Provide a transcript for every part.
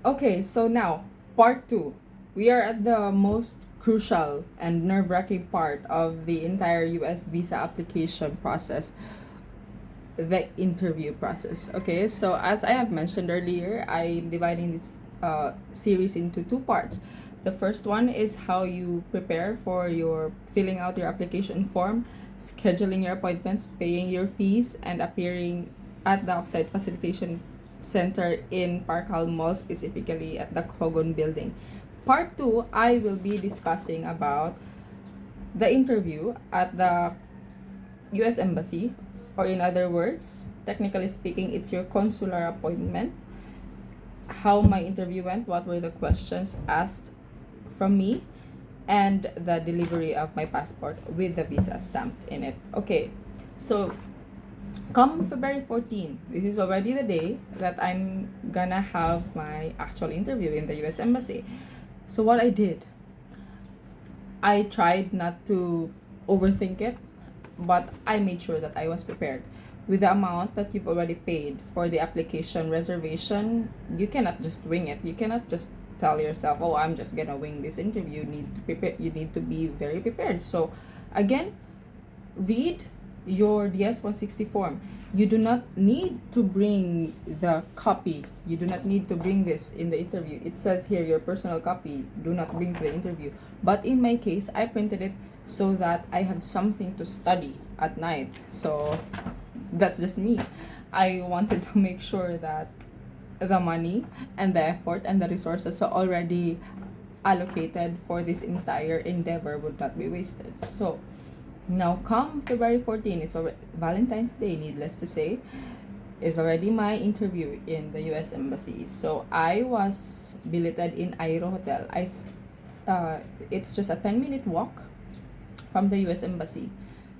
Okay, so now, part two. We are at the most crucial and nerve wracking part of the entire US visa application process, the interview process. Okay, so as I have mentioned earlier, I'm dividing this series into two parts. The first one is how you prepare for your filling out your application form, scheduling your appointments, paying your fees, and appearing at the offsite facilitation center in Parkal Mall, specifically at the Cogon Building. Part two, I will be discussing about the interview at the US Embassy, or in other words, technically speaking, it's your consular appointment. How my interview went, what were the questions asked from me, and the delivery of my passport with the visa stamped in it. Okay, so come February 14, this is already the day that I'm gonna have my actual interview in the US Embassy. So what I did, I tried not to overthink it, but I made sure that I was prepared. With the amount that you've already paid for the application reservation, you cannot just wing it. You cannot just tell yourself, "Oh, I'm just gonna wing this interview." You need to prepare. You need to be very prepared. So, again, read your DS-160 form. You do not need to bring the copy. You do not need to bring this in the interview. It says here your personal copy. Do not bring to the interview. But in my case, I printed it so that I have something to study at night. So that's just me. I wanted to make sure that the money and the effort and the resources are already allocated for this entire endeavor would not be wasted. So now come February 14, it's already Valentine's Day, needless to say, is already my interview in the US Embassy. So I was billeted in Airo Hotel. It's just a 10-minute walk from the US Embassy.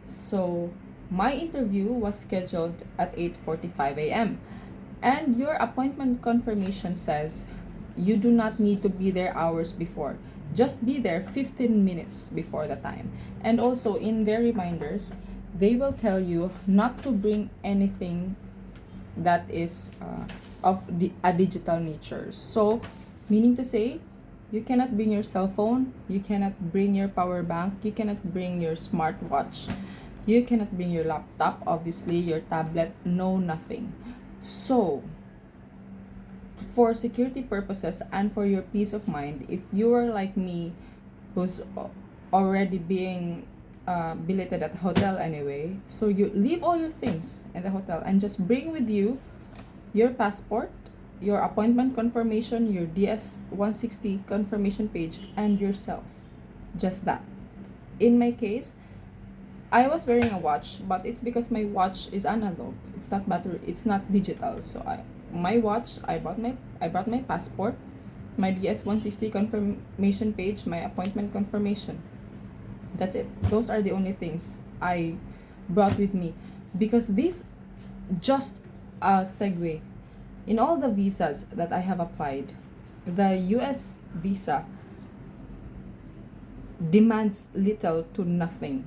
So my interview was scheduled at 8:45 a.m. And your appointment confirmation says you do not need to be there hours before. Just be there 15 minutes before the time. And also in their reminders, they will tell you not to bring anything that is a digital nature. So, meaning to say, you cannot bring your cell phone, you cannot bring your power bank, you cannot bring your smartwatch, you cannot bring your laptop, obviously, your tablet, no, nothing. So, for security purposes and for your peace of mind, if you are like me, who's already being billeted at the hotel anyway, so you leave all your things in the hotel and just bring with you your passport, your appointment confirmation, your DS-160 confirmation page, and yourself. Just that. In my case, I was wearing a watch, but it's because my watch is analog. It's not battery. It's not digital. So my watch. I brought my passport, my DS-160 confirmation page, my appointment confirmation. That's it. Those are the only things I brought with me, because this just a segue. In all the visas that I have applied, the US visa demands little to nothing.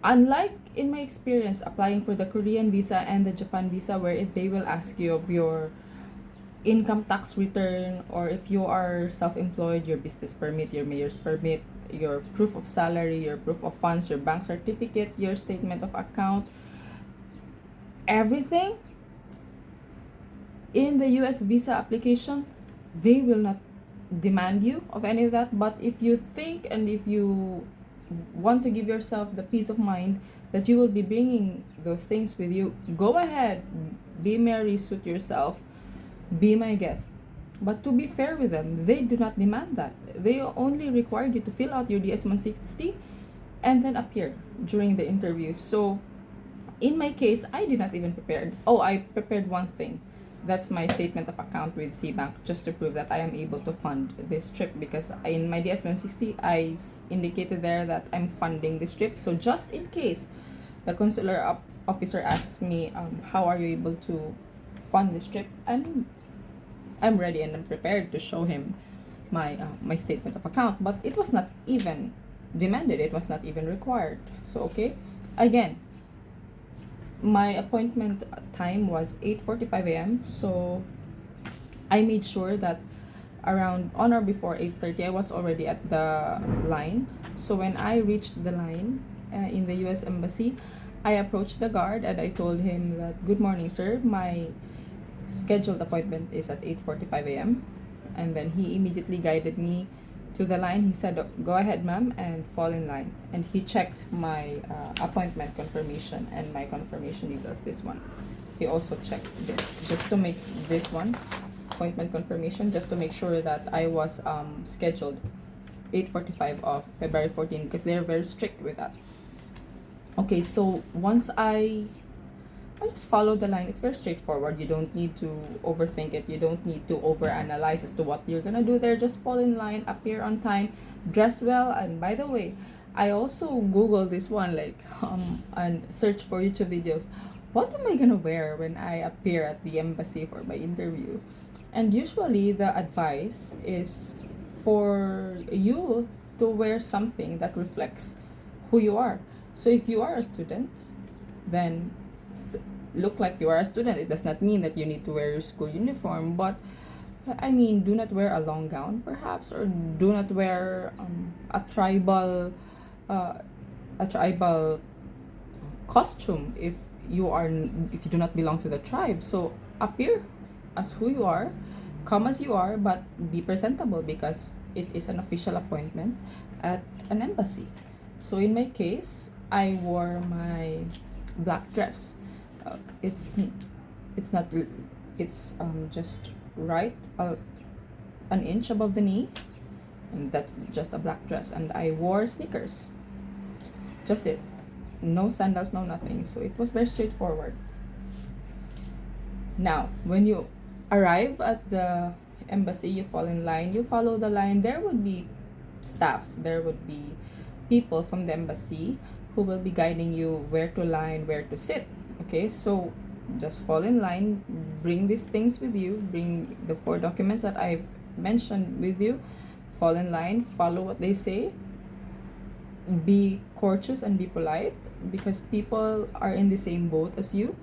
Unlike in my experience applying for the Korean visa and the Japan visa, where they will ask you of your income tax return, or if you are self-employed, your business permit, your mayor's permit, your proof of salary, your proof of funds, your bank certificate, your statement of account, everything in the US visa application, they will not demand you of any of that. But if you think and if you want to give yourself the peace of mind that you will be bringing those things with you, go ahead, be merry, suit yourself, be my guest. But to be fair with them, they do not demand that. They only require you to fill out your DS-160 and then appear during the interview. So in my case, I did not even prepare. Oh, I prepared one thing. That's my statement of account with Cbank, just to prove that I am able to fund this trip, because in my DS-160 I indicated there that I'm funding this trip. So just in case the consular officer asks me, how are you able to fund this trip, I'm ready and I'm prepared to show him my statement of account. But it was not even demanded. It was not even required. So okay, again, my appointment time was 8:45 a.m. So I made sure that around on or before 8:30 I was already at the line. So when I reached the line in the US Embassy, I approached the guard and I told him that, "Good morning, sir. My scheduled appointment is at 8:45 a.m." And then he immediately guided me to the line. He said, "Go ahead, ma'am, and fall in line." And he checked my appointment confirmation and my confirmation details. This one. He also checked this just to make this one appointment confirmation, just to make sure that I was scheduled 8:45 of February 14, because they're very strict with that. Okay, so once I just follow the line. It's very straightforward. You don't need to overthink it. You don't need to overanalyze as to what you're gonna do there. Just fall in line, appear on time, dress well. And by the way, I also Google this one, like and search for YouTube videos. What am I gonna wear when I appear at the embassy for my interview? And usually the advice is for you to wear something that reflects who you are. So if you are a student, then look like you are a student. It does not mean that you need to wear your school uniform, but I mean, do not wear a long gown, perhaps, or do not wear a tribal, uh, a tribal costume if you do not belong to the tribe. So appear as who you are, come as you are, but be presentable because it is an official appointment at an embassy. So in my case, I wore my black dress. It's not it's just right an inch above the knee, and that just a black dress, and I wore sneakers. Just it. No sandals, no nothing. So it was very straightforward. Now, when you arrive at the embassy, you fall in line, you follow the line. There would be staff, there would be people from the embassy who will be guiding you where to line, where to sit. Okay, so just fall in line, bring these things with you, bring the 4 documents that I've mentioned with you, fall in line, follow what they say, be courteous and be polite, because people are in the same boat as you.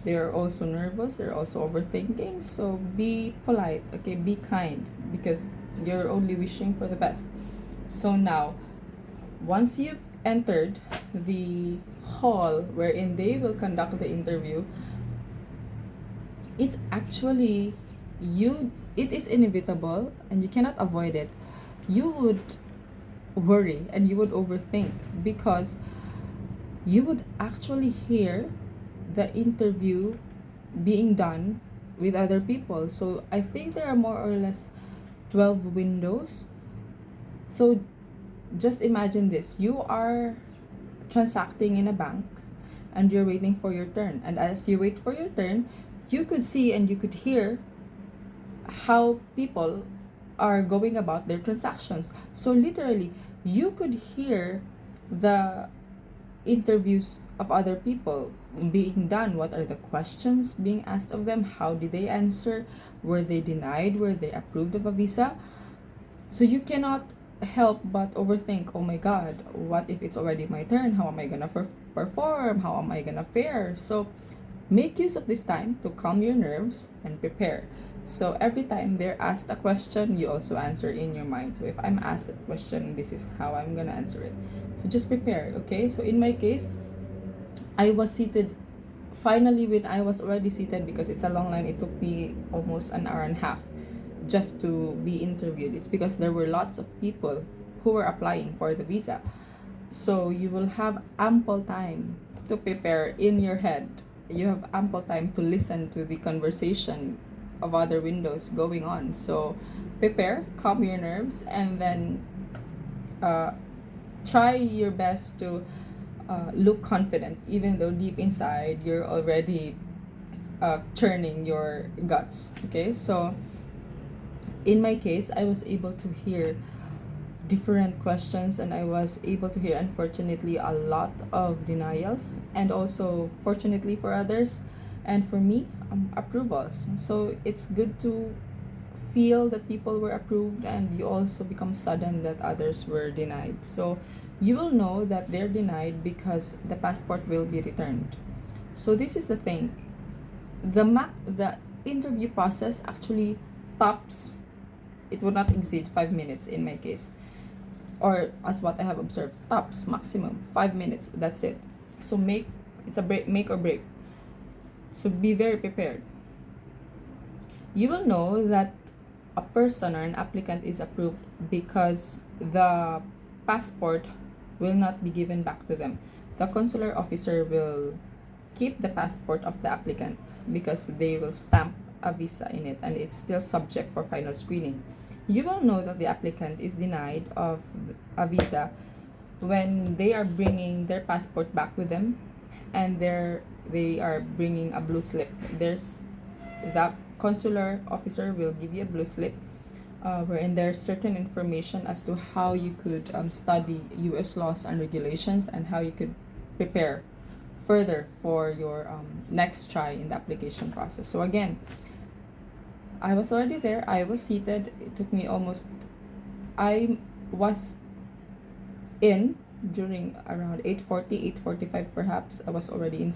They're also nervous, they're also overthinking. So be polite, okay, be kind, because you're only wishing for the best. So now, once you've entered the hall wherein they will conduct the interview, it's actually it is inevitable and you cannot avoid it. You would worry and you would overthink, because you would actually hear the interview being done with other people. So I think there are more or less 12 windows. So just imagine this: you are transacting in a bank and you're waiting for your turn, and as you wait for your turn, you could see and you could hear how people are going about their transactions. So literally, you could hear the interviews of other people being done. What are the questions being asked of them? How did they answer? Were they denied? Were they approved of a visa? So you cannot help but overthink, oh my god, what if it's already my turn? How am I gonna perform? How am I gonna fare? So make use of this time to calm your nerves and prepare. So every time they're asked a question, you also answer in your mind. So if I'm asked a question, this is how I'm gonna answer it. So just prepare, okay? So in my case, I was seated. Finally, when I was already seated, because it's a long line, it took me almost an hour and a half just to be interviewed. It's because there were lots of people who were applying for the visa. So you will have ample time to prepare in your head. You have ample time to listen to the conversation of other windows going on. So prepare, calm your nerves, and then try your best to look confident, even though deep inside you're already churning your guts. Okay, so in my case, I was able to hear different questions, and I was able to hear, unfortunately, a lot of denials, and also, fortunately for others, and for me, approvals. So it's good to feel that people were approved, and you also become saddened that others were denied. So you will know that they're denied because the passport will be returned. So this is the thing. The interview process actually tops, it would not exceed 5 minutes in my case, or as what I have observed, tops maximum 5 minutes. That's it. So it's a make or break. So be very prepared. You will know that a person or an applicant is approved because the passport will not be given back to them. The consular officer will keep the passport of the applicant because they will stamp a visa in it, and it's still subject for final screening. You will know that the applicant is denied of a visa when they are bringing their passport back with them, and they are bringing a blue slip. There's the consular officer will give you a blue slip, wherein there's certain information as to how you could study U.S. laws and regulations, and how you could prepare further for your next try in the application process. So again, I was already there. I was seated. It took me I was in during around 8:40, 8:45 perhaps. I was already in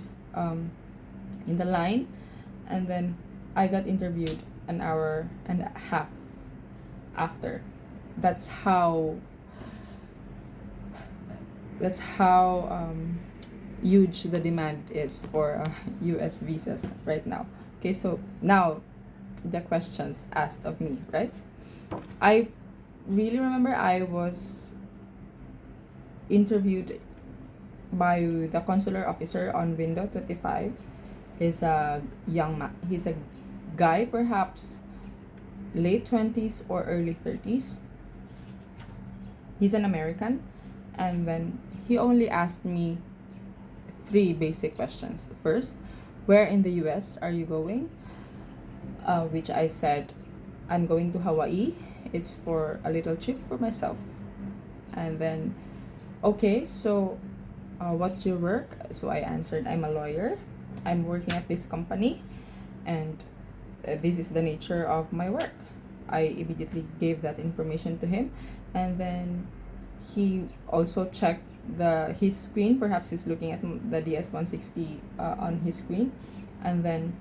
the line, and then I got interviewed an hour and a half after. That's how huge the demand is for US visas right now. Okay, so now the questions asked of me, right? I really remember I was interviewed by the consular officer on window 25. He's a he's a guy, perhaps late 20s or early 30s. He's an American, and then he only asked me 3 basic questions. First, where in the US are you going? Which I said, I'm going to Hawaii. It's for a little trip for myself. And then, okay, so what's your work? So I answered, I'm a lawyer. I'm working at this company, and this is the nature of my work. I immediately gave that information to him, and then he also checked his screen. Perhaps he's looking at the DS-160 on his screen, and then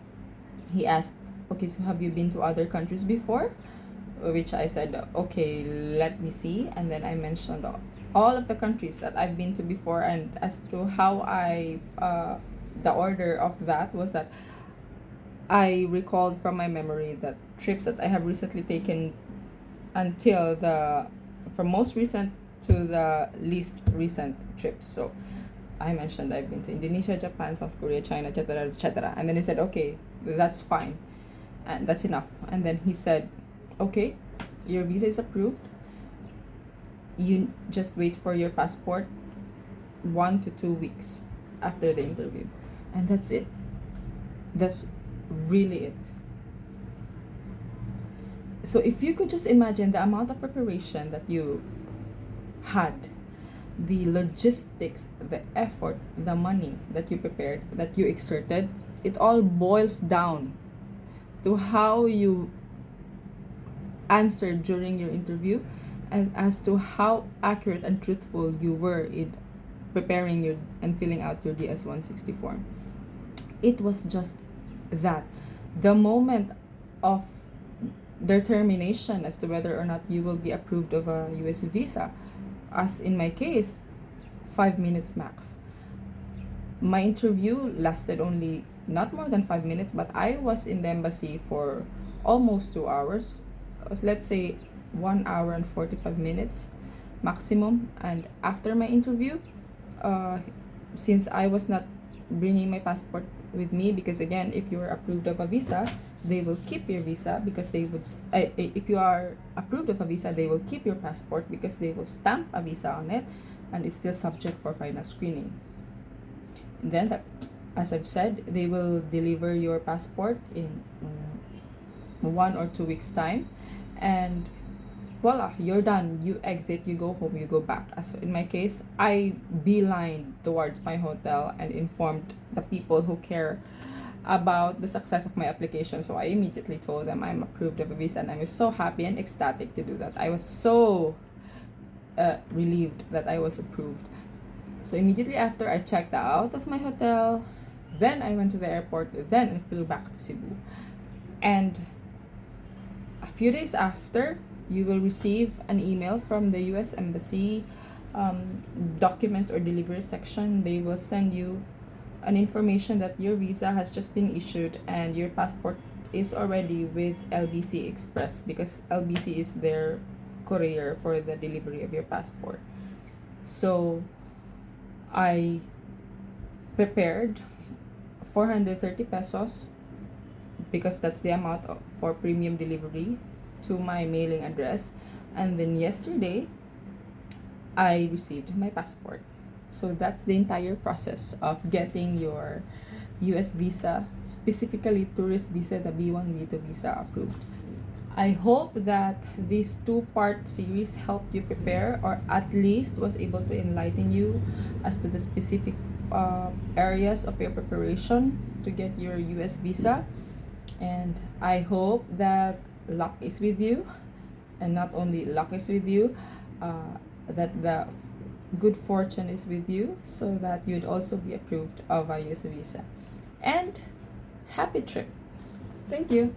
he asked, okay, so have you been to other countries before? Which I said, okay, let me see. And then I mentioned all of the countries that I've been to before, and as to how the order of that was that I recalled from my memory that trips that I have recently taken until from most recent to the least recent trips. So I mentioned I've been to Indonesia, Japan, South Korea, China, etc., etc. And then he said, okay, that's fine, and that's enough. And then he said, okay, your visa is approved. You just wait for your passport 1 to 2 weeks after the interview. And that's it. That's really it. So if you could just imagine the amount of preparation that you had, the logistics, the effort, the money that you prepared, that you exerted, it all boils down to how you answered during your interview, and as to how accurate and truthful you were in preparing and filling out your DS-160 form. It was just that. The moment of determination as to whether or not you will be approved of a US visa, as in my case, 5 minutes max. My interview lasted only not more than 5 minutes, but I was in the embassy for almost 2 hours. Let's say 1 hour and 45 minutes maximum. And after my interview, since I was not bringing my passport with me, because again, if you are approved of a visa, they will keep your visa, because they would if you are approved of a visa, they will keep your passport because they will stamp a visa on it, and it's still subject for final screening. And then as I've said, they will deliver your passport in 1 or 2 weeks time, and voila, you're done. You exit, you go home, you go back. As in my case, I beelined towards my hotel and informed the people who care about the success of my application. So I immediately told them I'm approved of a visa, and I was so happy and ecstatic to do that. I was so relieved that I was approved. So immediately after, I checked out of my hotel, then I went to the airport, then I flew back to Cebu. And a few days after, you will receive an email from the US Embassy documents or delivery section. They will send you an information that your visa has just been issued and your passport is already with LBC Express, because LBC is their courier for the delivery of your passport. So I prepared 430 pesos, because that's the amount for premium delivery, to my mailing address. And then yesterday, I received my passport. So that's the entire process of getting your US visa, specifically tourist visa, the B1, B2 visa approved. I hope that this two-part series helped you prepare, or at least was able to enlighten you as to the specific areas of your preparation to get your US visa. And I hope that luck is with you, and not only luck is with you, that the good fortune is with you, so that you'd also be approved of a US visa. And happy trip. Thank you.